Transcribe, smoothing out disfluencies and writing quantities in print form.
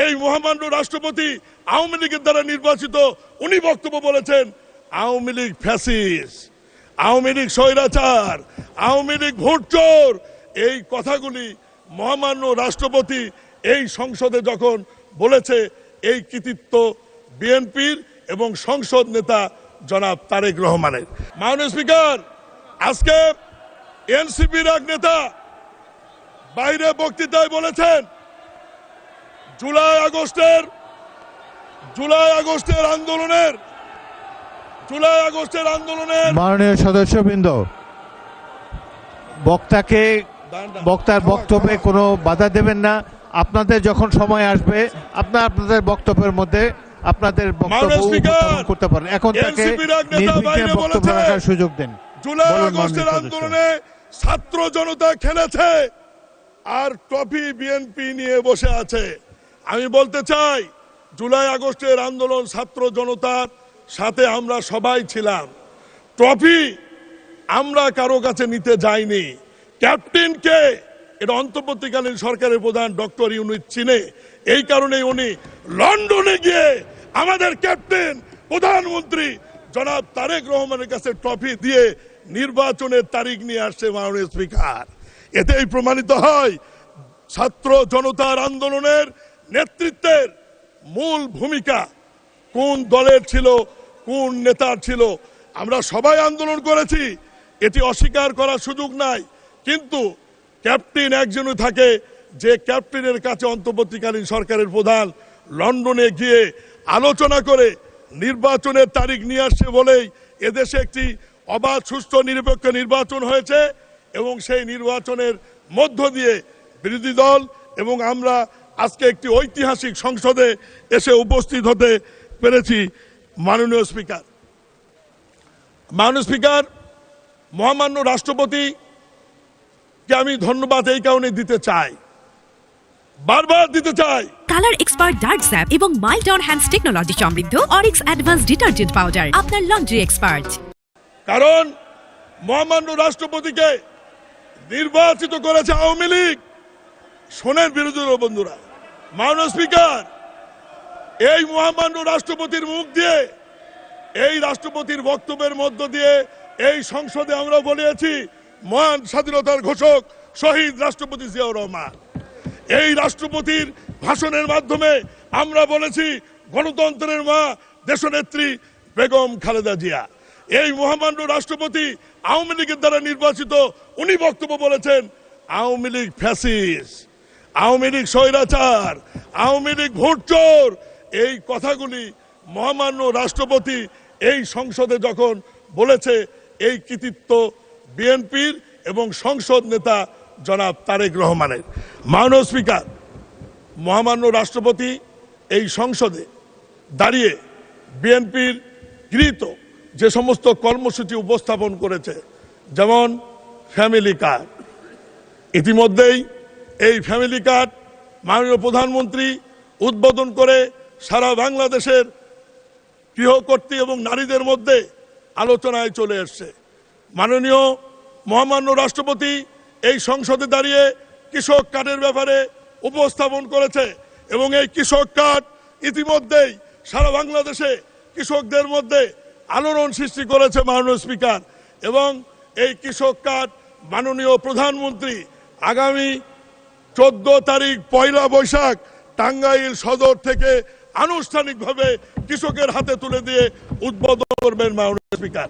এই মহামান্য রাষ্ট্রপতি আওয়ামী লীগের দ্বারা নির্বাচিত, উনি বক্তব্য বলেছেন আওয়ামী লীগ ফ্যাসিস্ট, আওয়ামী লীগ স্বৈরাচার, আওয়ামী লীগ ভোটচোর। এই কথাগুলি মহামান্য রাষ্ট্রপতি এই সংসদে যখন বলেছে, এই কৃতিত্ব বিএনপির এবং সংসদ নেতা জনাব তারেক রহমানের। মাননীয় স্পিকার, আজকে এনসিপির এক নেতা বাইরে বক্তৃতায় বলেছেন জুলাই আগস্টের আন্দোলনের মাননীয় সদস্যবৃন্দ, বক্তার বক্তব্যে কোনো বাধা দেবেন না। আপনাদের যখন সময় আসবে আপনাদের বক্তব্যের মধ্যে আপনাদের বক্তব্য উপস্থাপন করতে পারেন। এখন তাকে নির্বিঘ্নে বক্তব্য রাখার সুযোগ দেন। জুলাই আগস্টের আন্দোলনে ছাত্র জনতা খেলেছে আর ট্রফি বিএনপি নিয়ে বসে আছে। আমি বলতে চাই, জুলাই আগস্টের আন্দোলন ছাত্র জনতার সাথে আমরা সবাই ছিলাম। ট্রফি আমরা কারো কাছে নিতে যাইনি। ক্যাপ্টেনকে এটা অন্তর্বর্তীকালীন সরকারের প্রধান ডক্টর ইউনূস চিনে, এই কারণে উনি লন্ডনে গিয়ে আমাদের ক্যাপ্টেন প্রধানমন্ত্রী জনাব তারেক রহমানের কাছে ট্রফি দিয়ে নির্বাচনের তারিখ নিয়ে আসছে। মাননীয় স্পিকার, এতেই প্রমাণিত হয় ছাত্র জনতার আন্দোলনের নেতৃত্বের মূল ভূমিকা কোন দলের ছিল, কোন নেতার ছিল। আমরা সবাই আন্দোলন করেছি, এটি অস্বীকার করার সুযোগ নাই। কিন্তু ক্যাপ্টেন একজনই থাকে, যে ক্যাপ্টেনের কাছে অন্তর্বর্তীকালীন সরকারের প্রধান লন্ডনে গিয়ে আলোচনা করে নির্বাচনের তারিখ নিয়ে আসছে বলেই এদেশে একটি অবাধ, সুষ্ঠু, নিরপেক্ষ নির্বাচন হয়েছে এবং সেই নির্বাচনের মধ্য দিয়ে বিরোধী দল এবং আমরা আজকে একটি ঐতিহাসিক সংসদে এসে উপস্থিত হতে পেরেছি। মাননীয় স্পিকার, মহামান্য রাষ্ট্রপতিকে আমি ধন্যবাদ এই কারণে দিতে চাই, বারবার দিতে চাই। কালার এক্সপার্ট ডার্ক স্যাপ এবং মাইল্ড অন হ্যান্ডস টেকনোলজি সমৃদ্ধ অরিক্স অ্যাডভান্স ডিটারজেন্ট পাউডার আপনার লন্ড্রি এক্সপার্ট। কারণ মহামান্য রাষ্ট্রপতিকে নির্বাচিত করেছে আওয়ামী লীগ। শোনেন বিরোধী দল বন্ধুরা, মাননীয় স্পিকার, এই মহামান্য রাষ্ট্রপতির মুখ দিয়ে, এই রাষ্ট্রপতির বক্তব্যের মধ্য দিয়ে এই সংসদে আমরা বলেছি মহান স্বাধীনতার ঘোষক শহীদ রাষ্ট্রপতি জিয়াউর রহমান। এই রাষ্ট্রপতির ভাষণের মাধ্যমে আমরা বলেছি গণতন্ত্রের মা দেশনেত্রী বেগম খালেদা জিয়া। এই মহামান্য রাষ্ট্রপতি আওয়ামী লীগের দ্বারা নির্বাচিত, উনি বক্তব্য বলেছেন আওয়ামী লীগ ফ্যাসিস্ট, আওয়ামী লীগ স্বৈরাচার, আওয়ামী লীগ ভোটচোর। এই কথাগুলি মহামান্য রাষ্ট্রপতি এই সংসদে যখন বলেছে, এই কৃতিত্ব বিএনপির এবং সংসদ নেতা জনাব তারেক রহমানের। মাননীয় স্পিকার, মহামান্য রাষ্ট্রপতি এই সংসদে দাঁড়িয়ে বিএনপির গৃহীত যে সমস্ত কর্মসূচি উপস্থাপন করেছে, যেমন ফ্যামিলি কার্ড, ইতিমধ্যেই এই ফ্যামিলি কার্ড মাননীয় প্রধানমন্ত্রী উদ্বোধন করে সারা বাংলাদেশের গৃহকর্ত্রী এবং নারীদের মধ্যে আলোচনায় চলে এসছে। মাননীয় মহামান্য রাষ্ট্রপতি এই সংসদে দাঁড়িয়ে কৃষক কার্ডের ব্যাপারে উপস্থাপন করেছে এবং এই কৃষক কার্ড ইতিমধ্যেই সারা বাংলাদেশে কৃষকদের মধ্যে আলোড়ন সৃষ্টি করেছে। মাননীয় স্পিকার, এবং এই কৃষক কার্ড মাননীয় প্রধানমন্ত্রী আগামী 14 তারিখ পয়লা বৈশাখ টাঙ্গাইল সদর থেকে আনুষ্ঠানিকভাবে কৃষকের হাতে তুলে দিয়ে উদ্বোধন করবেন। মাননীয় স্পিকার।